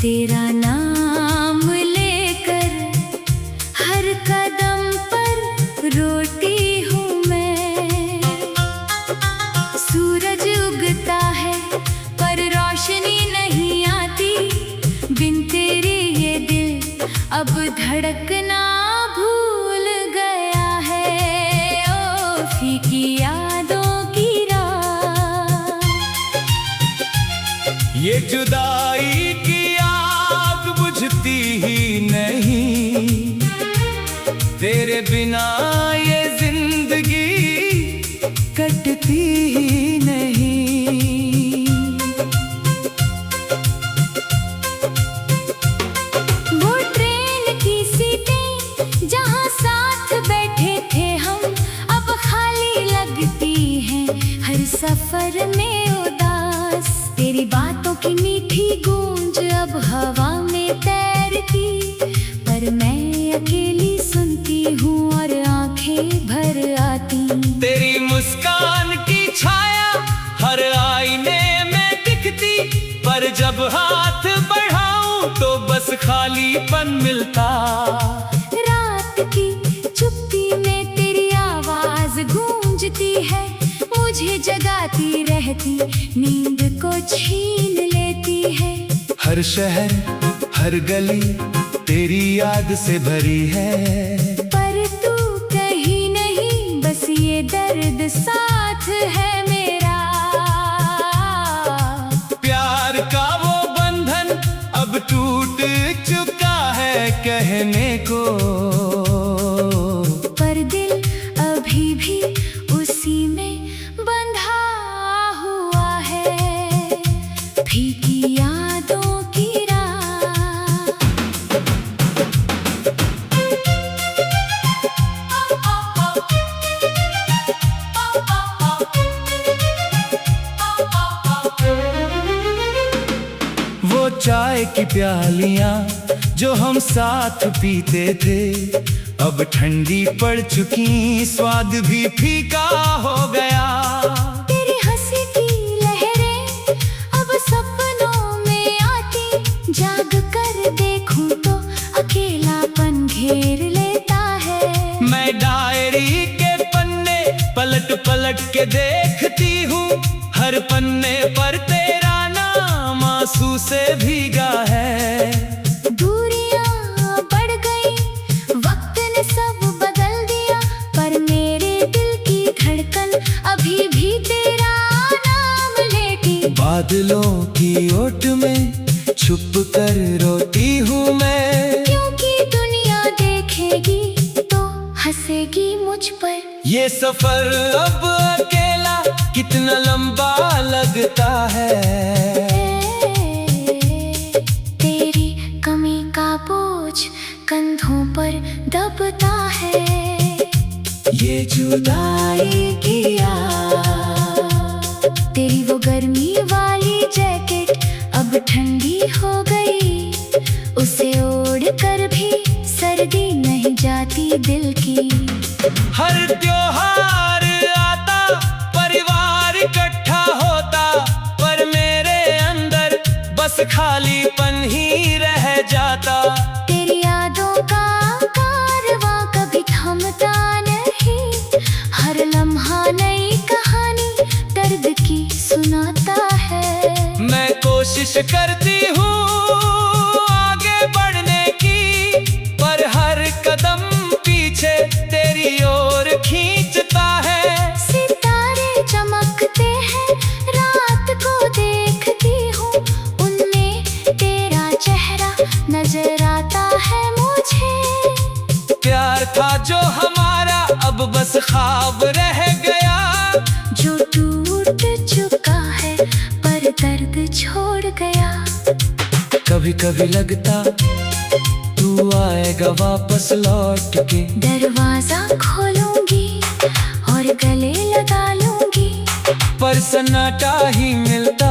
तेरा नाम लेकर हर कदम पर रोती हूँ मैं। सूरज उगता है पर रोशनी नहीं आती, बिन तेरे ये दिल अब धड़कना भूल गया है। ओ फीकी यादों की रात, ये जुदाई की आग बुझती ही नहीं, तेरे बिना ये जिंदगी कटती ही नहीं। वो ट्रेन की सीटें जहाँ साथ बैठे थे हम, अब खाली लगती हैं हर सफर में उदास। तेरी बातों की मीठी गूंज अब हवा में तैरती, पर मैं अकेली सुनती हूँ और आंखें भर आती। तेरी मुस्कान की छाया हर आईने में दिखती, पर जब हाथ बढ़ाऊं तो बस खालीपन मिलता। रात की चुप्पी में तेरी आवाज गूंजती है, मुझे जगाती रहती, नींद को छीन लेती है। हर शहर हर गली तेरी याद से भरी है, पर तू कहीं नहीं, बस ये दर्द साथ है मेरा। प्यार का वो बंधन अब टूट चुका है कहने को, पर दिल अभी भी उसी में बंधा हुआ है। फीकी यादों की रात, वो चाय की प्यालियां जो हम साथ पीते थे, अब ठंडी पड़ चुकी, स्वाद भी फीका हो गया। तेरी हंसी की लहरें अब सपनों में आती, जाग कर देखूं तो अकेलापन घेर लेता है। मैं डायरी के पन्ने पलट पलट के देखती हूँ, हर पन्ने पर तेरा नाम आंसू से भीगा है। दूरियां बढ़ गई, वक्त ने सब बदल दिया, पर मेरे दिल की धड़कन अभी भी तेरा नाम लेती। बादलों की ओट में छुप कर रोती हूँ मैं, क्योंकि दुनिया देखेगी तो हंसेगी मुझ पर। ये सफर अब अकेला कितना लंबा लगता है। तेरी कमी का बोझ कंधों पर दबता है। ये जुदाई की आग, तेरी वो गर्मी वाली जैकेट अब ठंडी हो गई, उसे ओढ़ कर भी सर्दी नहीं जाती दिल की। हर त्योहार आता परिवार इकट्ठा होता, पर मेरे अंदर बस खालीपन ही रह जाता। तेरी यादों का कारवां कभी थमता नहीं, हर लम्हा नई कहानी दर्द की सुनाता है। मैं कोशिश करती हूँ आगे बढ़ने की, पर हर कदम पीछे तेरी ओर खींचता है। सितारे चमकते हैं, रात को देखती हूँ, उनमें तेरा चेहरा नजर आता है मुझे। प्यार था जो हमारा अब बस ख्वाब रह गया, जो टूट चुका है पर दर्द छोड़ गया। कभी कभी लगता तू आएगा वापस लौट के, दरवाजा खोलूंगी और गले लगा लूंगी, पर सन्नाटा ही मिलता,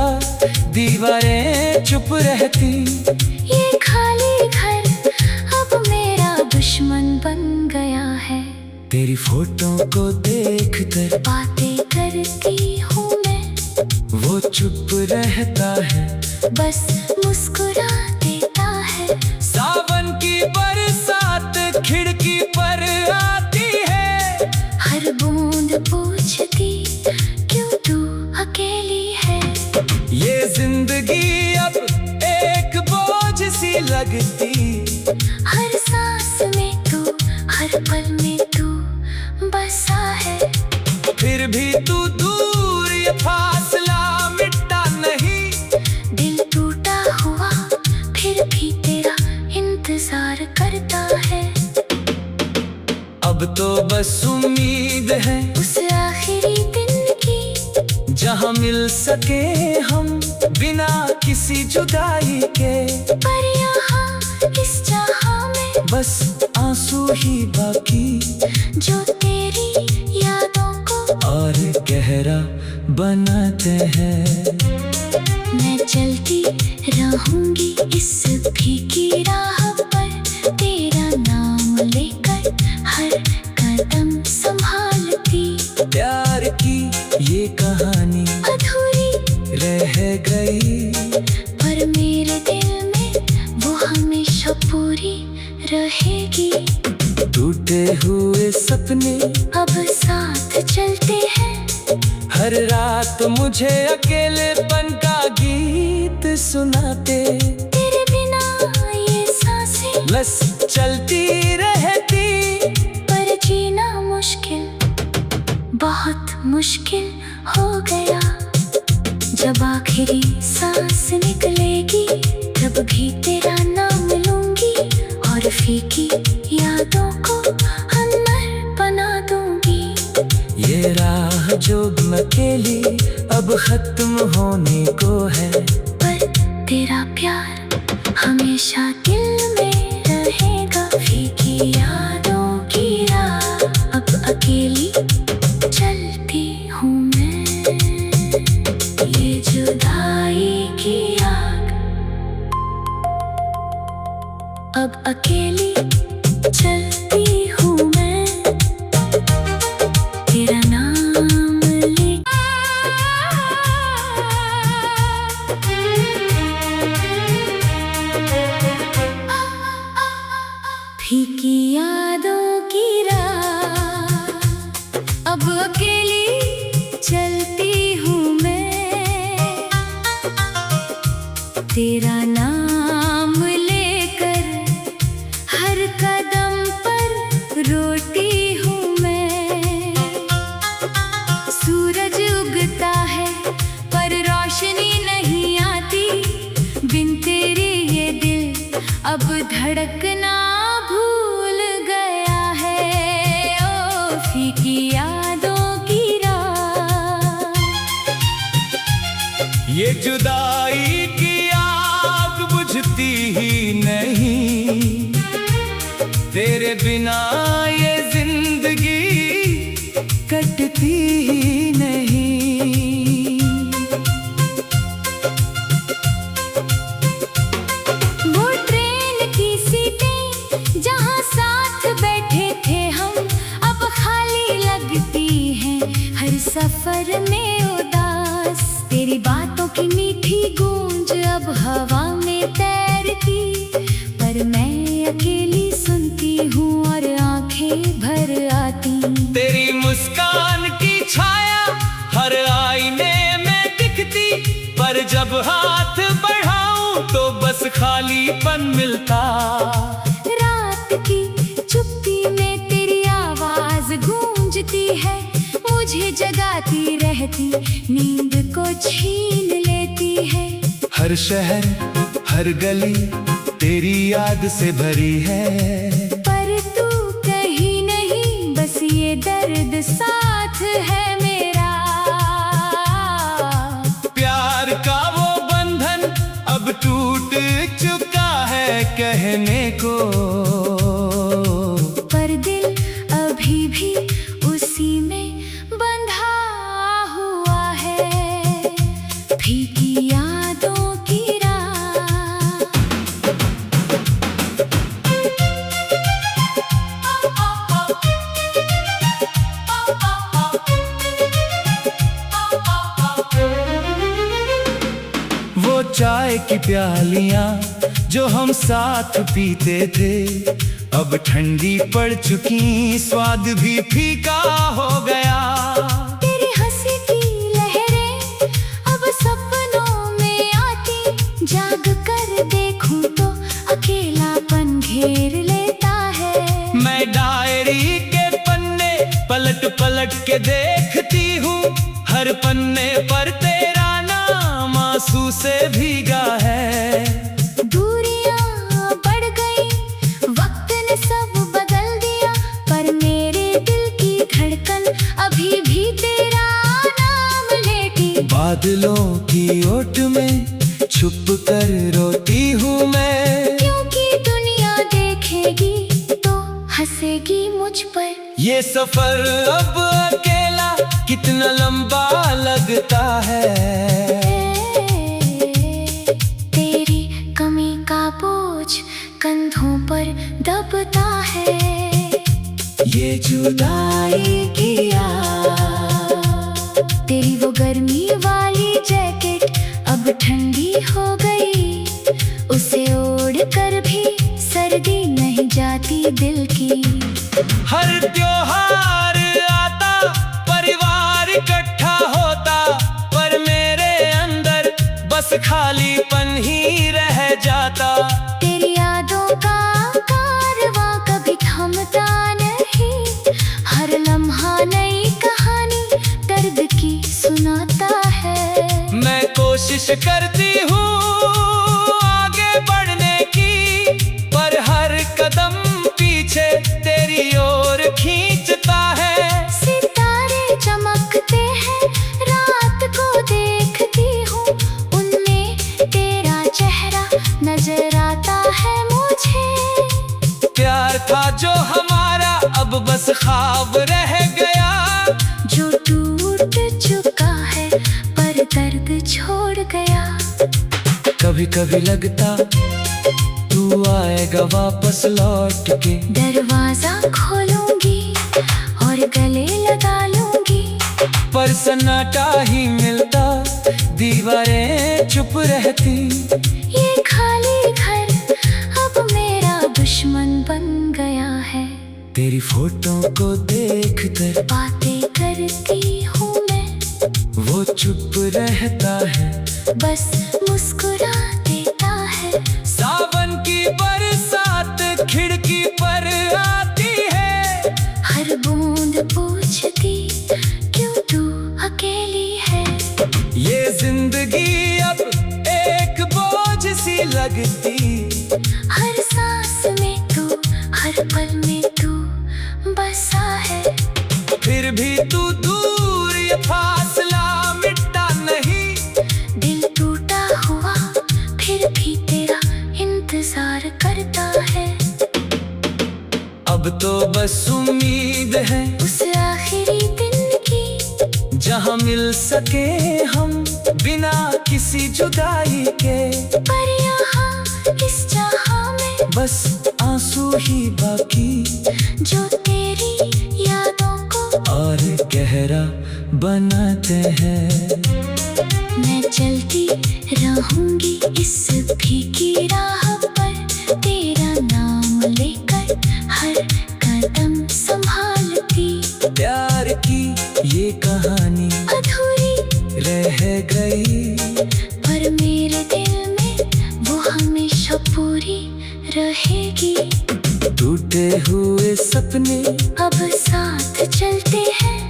दीवारें चुप रहती। ये खाली घर अब मेरा दुश्मन बन गया है। तेरी फोटो को देखकर बातें करती हूँ मैं, वो चुप रहता है, बस मुस्कुराते लगती। हर सांस में तू, हर पल में तू बसा है। फिर भी तू दूर, ये फासला मिटता नहीं। दिल टूटा हुआ फिर भी तेरा इंतजार करता है। अब तो बस उम्मीद है उस आखिरी दिन की, जहाँ मिल सके हम बिना किसी जुदाई के। पर यहाँ इस जहाँ में बस आंसू ही बाकी, जो तेरी यादों को और गहरा बनाते हैं। मैं चलती रहूंगी इस फीकी राह पर, तेरा नाम लेकर हर कदम संभालती। प्यार की ये कहानी अधूरी रह गई, पर मेरे दिल में वो हमेशा पूरी रहेगी। टूटे हुए सपने अब साथ चलते हैं, हर रात मुझे अकेलेपन का गीत सुनाते। तेरे बिना ये सांसें बस चलती रहती। पर जीना मुश्किल, बहुत मुश्किल हो गया। जब आखिरी सांस निकलेगी, तब भी तेरा नाम लूंगी, और फीकी यादों को अमर बना दूंगी। ये राह जो अकेली अब खत्म होने को है, पर तेरा प्यार हमेशा दिल में रहेगा। फीकी यादों की राह अब अकेली चलती हूँ मैं, ये जुदाई की आग अब अकेली चलती हूँ मैं, तेरा नाम ले। फीकी यादों की राह अब अकेली चलती हूँ मैं, तेरा नाम लेकर हर कदम पर रोती हूँ मैं। सूरज उगता है पर रोशनी नहीं आती, बिन तेरे ये दिल अब धड़कना भूल गया है। ओ फीकी यादों की राह, ये जुदाई की आग बुझती ही नहीं। तेरे बिना ये जिंदगी कटती ही नहीं। वो ट्रेन की सीटें जहाँ साथ बैठे थे हम, अब खाली लगती हैं हर सफर में उदास। तेरी बातों की मीठी गूंज अब हवा में तैरती, पर मैं अकेली सुनती हूँ और आंखें भर आती। तेरी मुस्कान की छाया हर आईने में दिखती, पर जब हाथ बढ़ाऊं तो बस खालीपन मिलता। रात की चुप्पी में तेरी आवाज गूंजती है, मुझे जगाती रहती, नींद को छीन लेती है। हर शहर हर गली तेरी याद से भरी है, पर तू कहीं नहीं, बस ये दर्द साथ है मेरा। प्यार का वो बंधन अब टूट चुका है कहने को, पर दिल अभी भी उसी में बंधा हुआ है। फीकी यादों की राह, वो चाय की प्यालियां जो हम साथ पीते थे, अब ठंडी पड़ चुकी, स्वाद भी फीका हो गया। तेरी हंसी की लहरें अब सपनों में आती, जाग कर देखूं तो अकेले पलट के देखती हूँ, हर पन्ने पर तेरा नाम आंसू से भीगा है। दूरियां बढ़ गई, वक्त ने सब बदल दिया, पर मेरे दिल की धड़कन अभी भी तेरा नाम लेती। बादलों की ओट में छुप कर रोती हूँ मैं, क्योंकि दुनिया देखेगी तो हंसेगी मुझ पर। ये सफर अब अकेला कितना लंबा लगता है। तेरी कमी का बोझ कंधों पर दबता है। ये जुदाई किया, तेरी वो गर्मी वाली जैकेट अब ठंडी हो गई, उसे ओढ़ कर भी सर्दी नहीं जाती दिल की। हर त्योहार आता, परिवार इकट्ठा होता, पर मेरे अंदर बस खालीपन ही रह जाता। तेरी यादों का कारवां कभी थमता नहीं, हर लम्हा नई कहानी दर्द की सुनाता है। मैं कोशिश करती हूँ आगे बढ़ने की, पर हर कदम पीछे तेरी ओर खींचता है। सितारे चमकते हैं, रात को देखती हूँ, उनमें तेरा चेहरा नजर आता है मुझे। प्यार था जो हमारा अब बस ख्वाब रह गया, जो टूट चुका है पर दर्द छोड़ गया। कभी कभी लगता तू आएगा वापस लौट के, दरवाजा खोलूंगी और गले लगा लूंगी, पर सन्नाटा ही मिलता, दीवारें चुप रहती। ये खाली घर अब मेरा दुश्मन बन गया है। तेरी फोटो को देख कर बातें करती हूँ मैं, वो चुप रहता है, बस मुस्कुरा देता है। सावन की बरसात खिड़की पर आती है, हर बूंद पूछती क्यों तू अकेली है। ये जिंदगी अब एक बोझ सी लगती, हर सांस में तू, हर पल में तू बसा है। फिर भी तू दूर, ये फासला मिटता नहीं। दिल टूटा हुआ फिर भी तेरा इंतजार करता है। अब तो बस उम्मीद है उस आखिरी दिन की, जहाँ मिल सके हम बिना किसी जुदाई के। पर यहाँ इस जहाँ में बस आंसू ही बाकी, जो तेरी यादों को और गहरा बनाते हैं। मैं चलती रहूंगी इस फीकी राह पर, तेरा नाम लेकर हर कदम संभालती। प्यार की ये कहानी अधूरी रह गई, पर मेरे दिल में वो हमेशा पूरी रहेगी। टूटे हुए सपने अब साथ चलते हैं,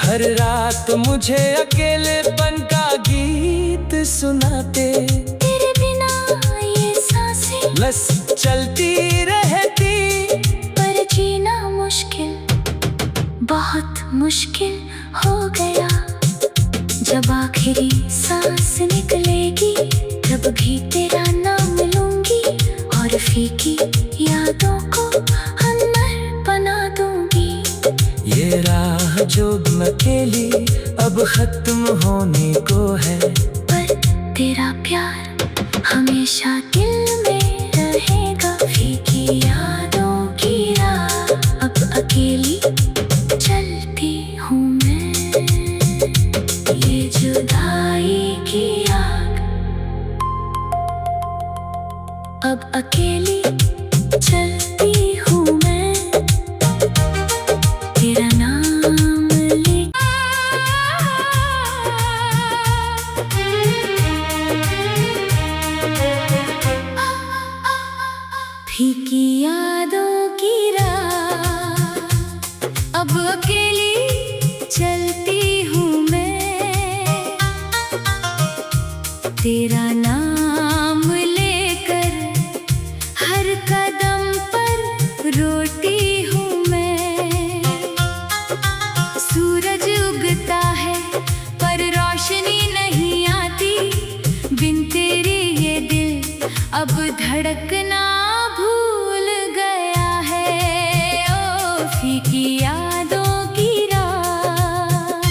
हर रात मुझे अकेलेपन का गीत सुनाते। तेरे बिना ये सांसें बस चलती रहती, पर जीना मुश्किल, बहुत मुश्किल हो गया। जब आखिरी सांस निकलेगी, तब भी तेरा नाम लूंगी, और फीकी यादों को अमर बना दूंगी। ये राह जो अकेली अब खत्म होने को है, पर तेरा प्यार हमेशा दिल में रहेगा। फीकी यादों की राह अब अकेली चलती हूँ मैं, ये जुदाई की आग अब अकेली चलती हूँ मैं, तेरा नाम ले। फीकी यादों की राह अब अकेली तेरा नाम लेकर हर कदम पर रोती हूँ मैं। सूरज उगता है पर रोशनी नहीं आती, बिन तेरे ये दिल अब धड़कना भूल गया है। ओ फीकी यादों की रात,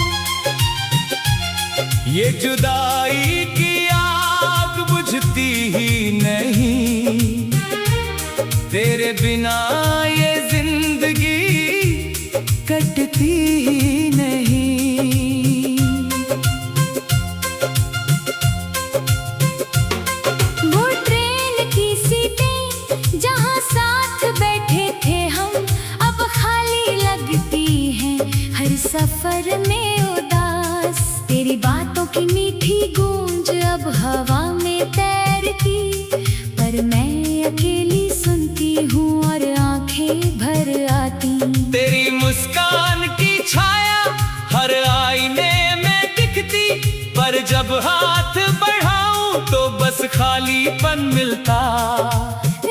ये जुदाई की आग बुझती ही नहीं, तेरे बिना ये जिंदगी कटती ही नहीं। वो ट्रेन की सीटें जहाँ साथ बैठे थे हम, अब खाली लगती हैं हर सफर में उदास। तेरी बातों की मीठी गूंज अब हवा में तैरती, पर मैं अकेली सुनती हूँ और आंखें भर आती। तेरी मुस्कान की छाया हर आईने में दिखती, पर जब हाथ बढ़ाऊं तो बस खालीपन मिलता।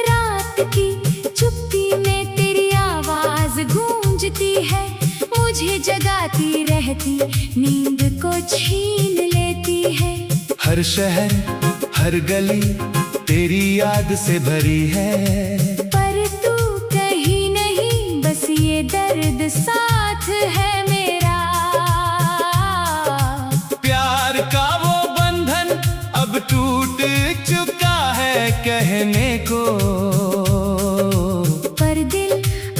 रात की चुप्पी में तेरी आवाज गूंजती है, मुझे जगाती रहती, नींद को छीन लेती है। हर शहर हर गली तेरी याद से भरी है, पर तू कहीं नहीं, बस ये दर्द साथ है मेरा। प्यार का वो बंधन अब टूट चुका है कहने को, पर दिल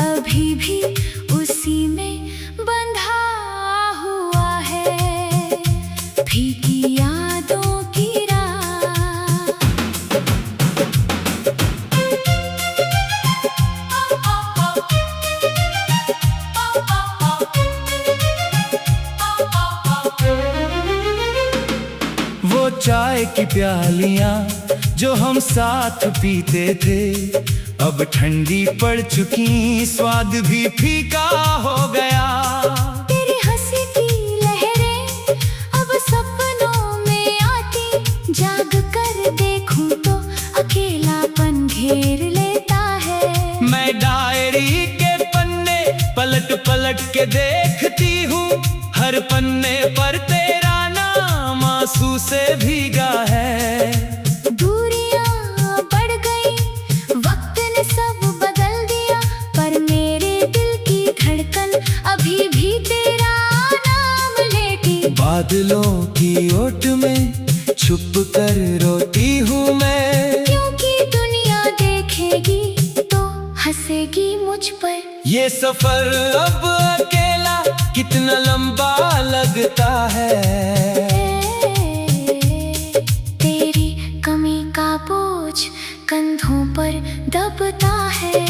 अभी भी उसी में बंधा हुआ है। फीकी यादों की रात, वो चाय की प्यालियां जो हम साथ पीते थे, अब ठंडी पड़ चुकी, स्वाद भी फीका हो गया। तेरी हंसी की लहरें अब सपनों में आती, जाग कर देखूं तो अकेलापन घेर लेता है। मैं डायरी के पन्ने पलट पलट के देखती हूँ, हर पन्ने पर तेरा नाम आंसू से भीगा है। दूरियां बढ़ गई, वक्त ने सब बदल दिया, पर मेरे दिल की धड़कन अभी भी तेरा नाम लेती। बादलों की ओट में छुप कर रोती हूँ मैं, क्योंकि दुनिया देखेगी तो हंसेगी मुझ पर। ये सफर अब अकेला कितना लंबा लगता है। तेरी कमी का बोझ कंधों पर दबता है।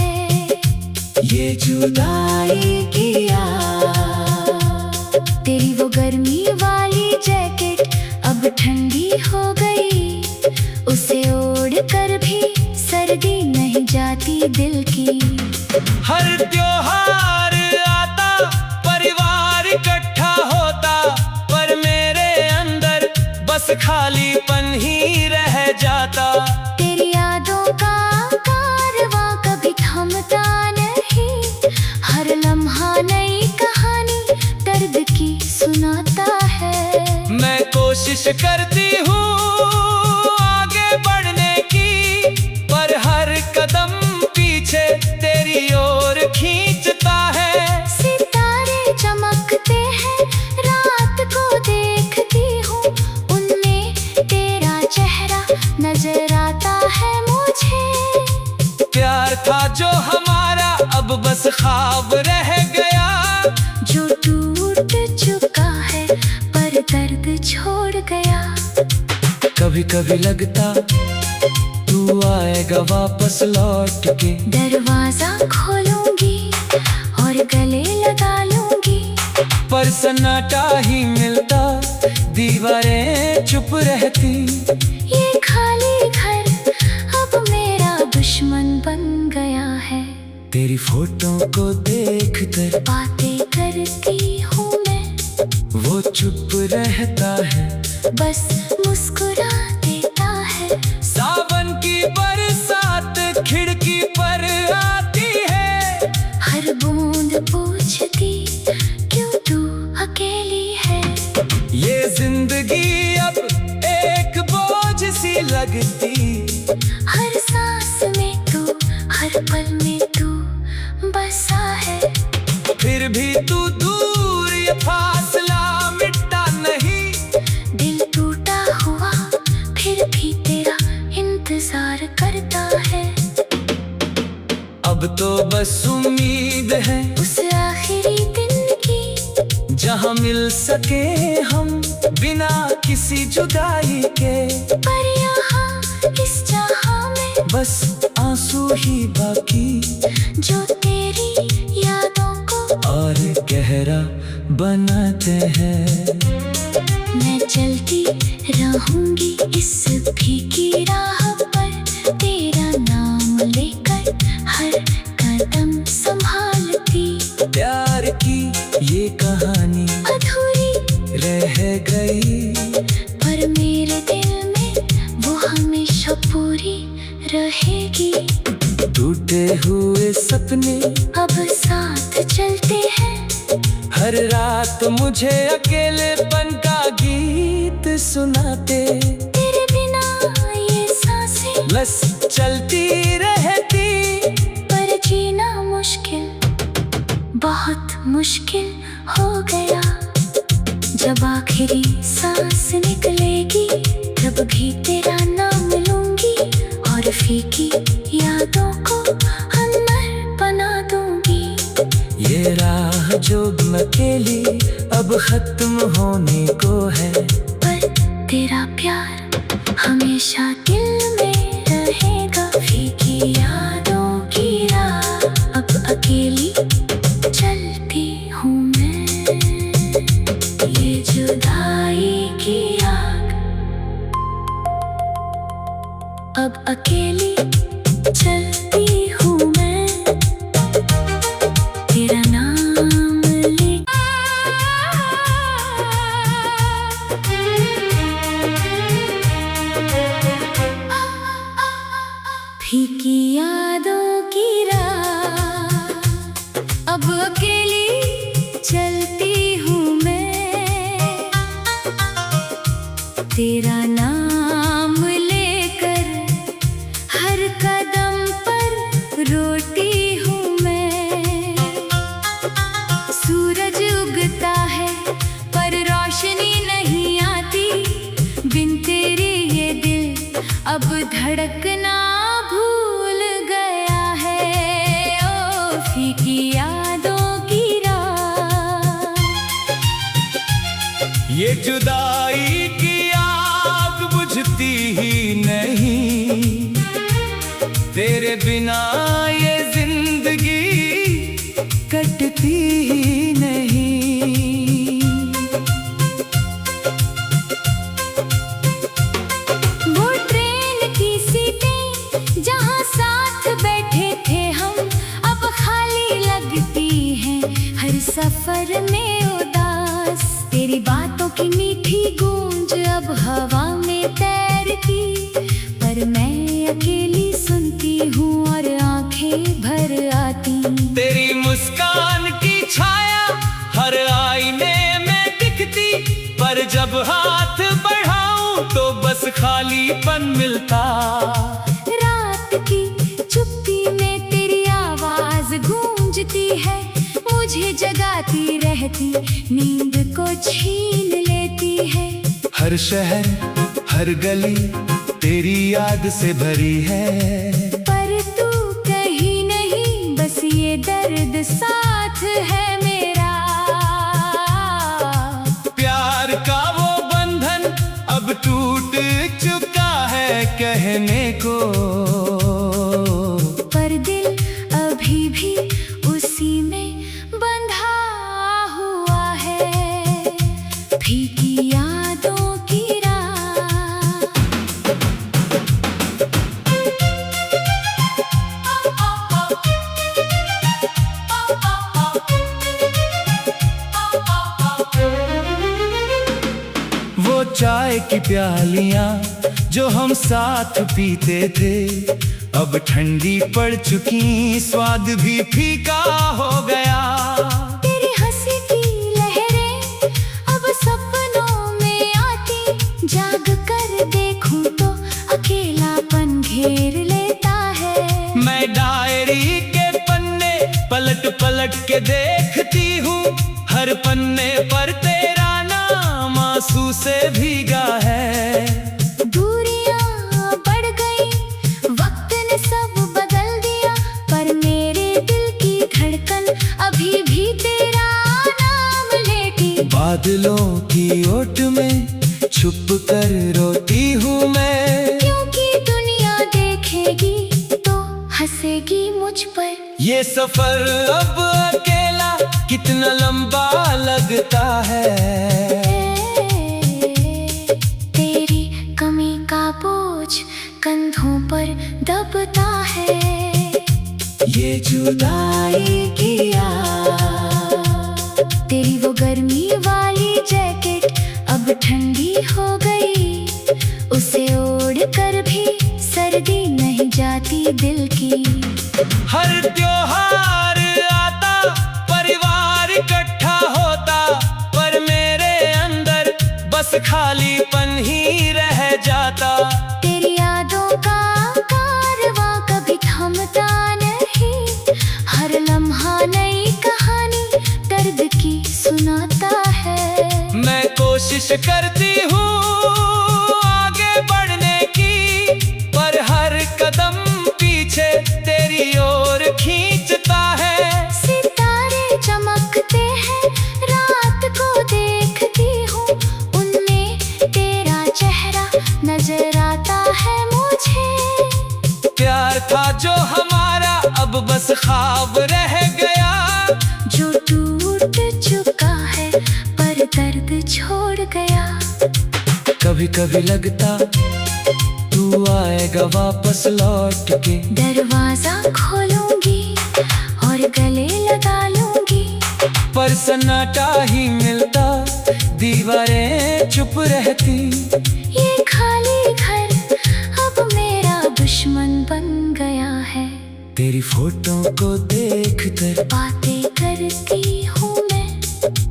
ये जुदाई की आग, तेरी वो गर्मी वाली जैकेट अब ठंडी हो गई, उसे ओढ़ कर भी सर्दी नहीं जाती दिल की। हर त्योहार आता परिवार इकट्ठा होता, पर मेरे अंदर बस खालीपन ही रह जाता। तेरी यादों का कारवां कभी थमता नहीं, हर लम्हा नई कहानी दर्द की सुनाता है। मैं कोशिश करती हूँ आगे बढ़ने की, पर हर कदम पीछे तेरी ओर खींचता है। सितारे चमकते हैं, रात को देखती हूँ, उनमें तेरा चेहरा नजर आता है मुझे। प्यार था जो हमारा अब बस ख्वाब रह गया, जो टूट चुका है पर दर्द छोड़ गया। कभी कभी लगता तू आएगा वापस लौट के, दरवाजा खोलूंगी और गले लगा लूंगी, पर सन्नाटा ही मिलता, दीवारें चुप रहती। ये खाली घर अब मेरा दुश्मन बन गया है। तेरी फोटो को देखकर बातें करती हूँ मैं, वो चुप रहता है, बस मुस्कुराते बरसात खिड़की पर आती है। हर बूंद पूछती क्यों तू अकेली है। ये जिंदगी अब एक बोझ सी लगती, हर सांस में तू, हर पल में तू बसा है। फिर भी तू दूर, ये फासला मिटता नहीं। दिल टूटा हुआ फिर भी तेरा इंतजार करता है। अब तो बस उम्मीद है उस आखिरी दिन की, जहाँ मिल सके हम बिना किसी जुदाई के। पर यहाँ इस जहाँ में बस आंसू ही बाकी, जो तेरी यादों को और गहरा बनाते हैं। मैं चलती रहूंगी इस फीकी राह पर, तेरा नाम लेकर हर कदम संभालती। प्यार की ये कहानी अधूरी रह गई, पर मेरे दिल में वो हमेशा पूरी रहेगी। टूटे हुए सपने अब साथ चलते हैं, हर रात मुझे अकेलेपन का गीत सुनाते। तेरे बिना ये सांसें बस चलती रहती, पर जीना मुश्किल, बहुत मुश्किल हो गया। जब आखिरी सांस निकलेगी, तब भी तेरा नाम लूंगी और फीकी यादों को अमर बना दूंगी। ये राह जो अकेली अब खत्म होने को है, पर तेरा प्यार हमेशा दिल में रहेगा। फीकी यादों की राह अब अकेली चलती हूँ मैं, ये जुदाई की आग अब अकेली चलती हूँ मैं, तेरा नाम ले। फीकी यादों की राह अब अकेली चलती हूँ मैं, तेरा नाम लेकर हर कदम पर रोती हूँ मैं। सूरज उगता है पर रोशनी नहीं आती, बिन तेरे ये दिल अब धड़कना भूल गया है। ओ फीकी यादों की राह, ये जुदाई की आग बुझती ही नहीं। तेरे बिना ये जिंदगी कटती ही नहीं। वो ट्रेन की सीटें जहाँ साथ बैठे थे हम, अब खाली लगती हैं हर सफर में उदास। तेरी बातों की मीठी गूंज अब हवा में तैरती, पर मैं अकेली सुनती हूँ और आंखें भर आती। तेरी मुस्कान की छाया हर आईने में दिखती, पर जब हाथ बढ़ाऊं तो बस खालीपन मिलता। रात की चुप्पी में तेरी आवाज गूंजती है, मुझे जगाती रहती, नींद को छीन लेती है। हर शहर हर गली तेरी याद से भरी है, पर तू कहीं नहीं, बस ये दर्द साथ है मेरा। प्यार का वो बंधन अब टूट चुका है कहने को, पर दिल अभी भी उसी में बंधा हुआ है। फीकी यादों की राह, वो चाय चाय की प्यालियां जो हम साथ पीते थे, अब ठंडी पड़ चुकी, स्वाद भी फीका हो गया। तेरी हंसी की लहरें अब सपनों में आती, जाग कर देखूं तो अकेलापन घेर लेता है। मैं डायरी के पन्ने पलट पलट के देखती हूँ, हर पन्ने पर तेरा नाम आंसू से भीगा है। दूरियां बढ़ गई, वक्त ने सब बदल दिया, पर मेरे दिल की धड़कन अभी भी तेरा नाम लेती। बादलों की ओट में छुप कर रोती हूँ मैं, क्योंकि दुनिया देखेगी तो हंसेगी मुझ पर। ये सफर अब अकेला कितना लंबा लगता है। तेरी कमी का बोझ कंधों पर दबता है। ये जुदाई किया, तेरी वो गर्मी वाली जैकेट अब ठंडी हो गई, उसे ओढ़ कर भी सर्दी नहीं जाती दिल की। हर त्योहार आता, परिवार इकट्ठा होता, पर मेरे अंदर बस खालीपन ही रह जाता। तेरी यादों का कारवां कभी थमता नहीं, हर लम्हा नई कहानी दर्द की सुनाता है। मैं कोशिश करती हूँ आगे बढ़ने की, पर हर कदम पीछे तेरी ओर खींचता है। सितारे चमकते हैं, रात को देखती हूँ, उनमें तेरा चेहरा नजर आता है मुझे। प्यार था जो हमारा अब बस ख्वाब रह गया, जो टूट चुका है पर दर्द छोड़ गया। कभी कभी लगता तू आएगा वापस लौट के, दरवाजा खोलूंगी और गले लगा लूंगी, पर सन्नाटा ही मिलता, दीवारें चुप रहती। ये खाली घर अब मेरा दुश्मन बन गया है। तेरी फोटो को देख कर बातें करती हूँ मैं,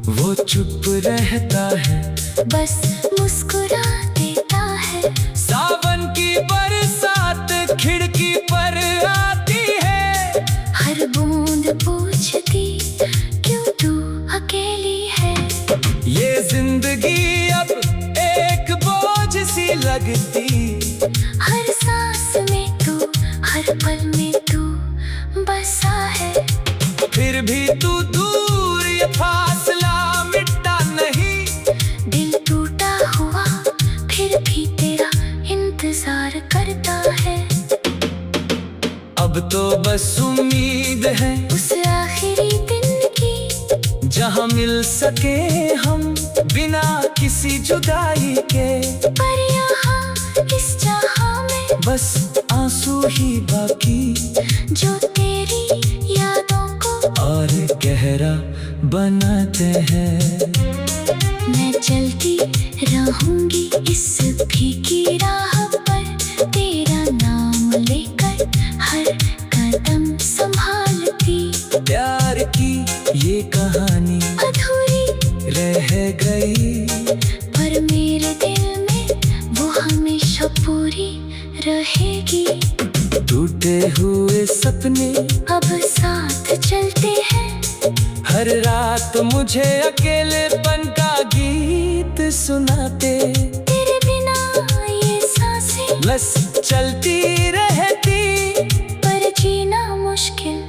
वो चुप रहता है, बस मुस्कुरा देता है। सावन की बरसात खिड़की पर आती है, हर बूंद पूछती क्यों तू अकेली है। ये जिंदगी अब एक बोझ सी लगती, हर सांस में तू, हर पल में तू बसा है। फिर भी तू दूर, ये फासला मिटता नहीं। दिल टूटा हुआ फिर भी तेरा इंतजार करता है। अब तो बस उम्मीद है उस आखिरी दिन की, जहाँ मिल सके हम बिना किसी जुदाई के। पर यहाँ इस जहाँ में बस आंसू ही बाकी, जो तेरी यादों को और गहरा बनाते हैं। मैं चलती रहूंगी इस फीकी राह पर, तेरा नाम लेकर हर कदम संभालती। प्यार की ये कहानी अधूरी रह गई, पर मेरे दिल में वो हमेशा पूरी रहेगी। टूटे हुए सपने अब साथ चलते हैं, हर रात मुझे अकेलेपन का गीत सुनाते। तेरे बिना ये सांसें बस चलती रहती, पर जीना मुश्किल,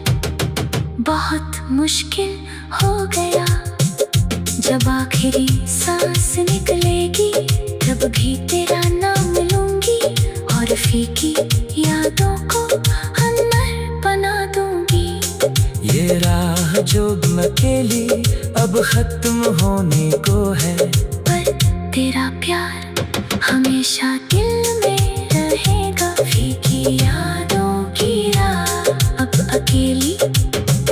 बहुत मुश्किल हो गया। जब आखिरी सांस निकलेगी, तब भी तेरा नाम लूंगी, और फीकी यादों को अमर बना दूंगी। ये राह जो अकेली अब खत्म होने को है, पर तेरा प्यार हमेशा दिल में रहेगा। फीकी यादों की राह अब अकेली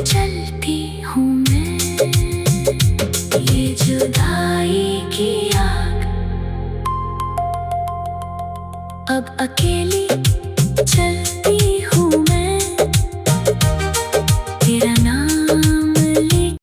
चलती हूँ मैं। ये जुदाई की आग अब अकेली चल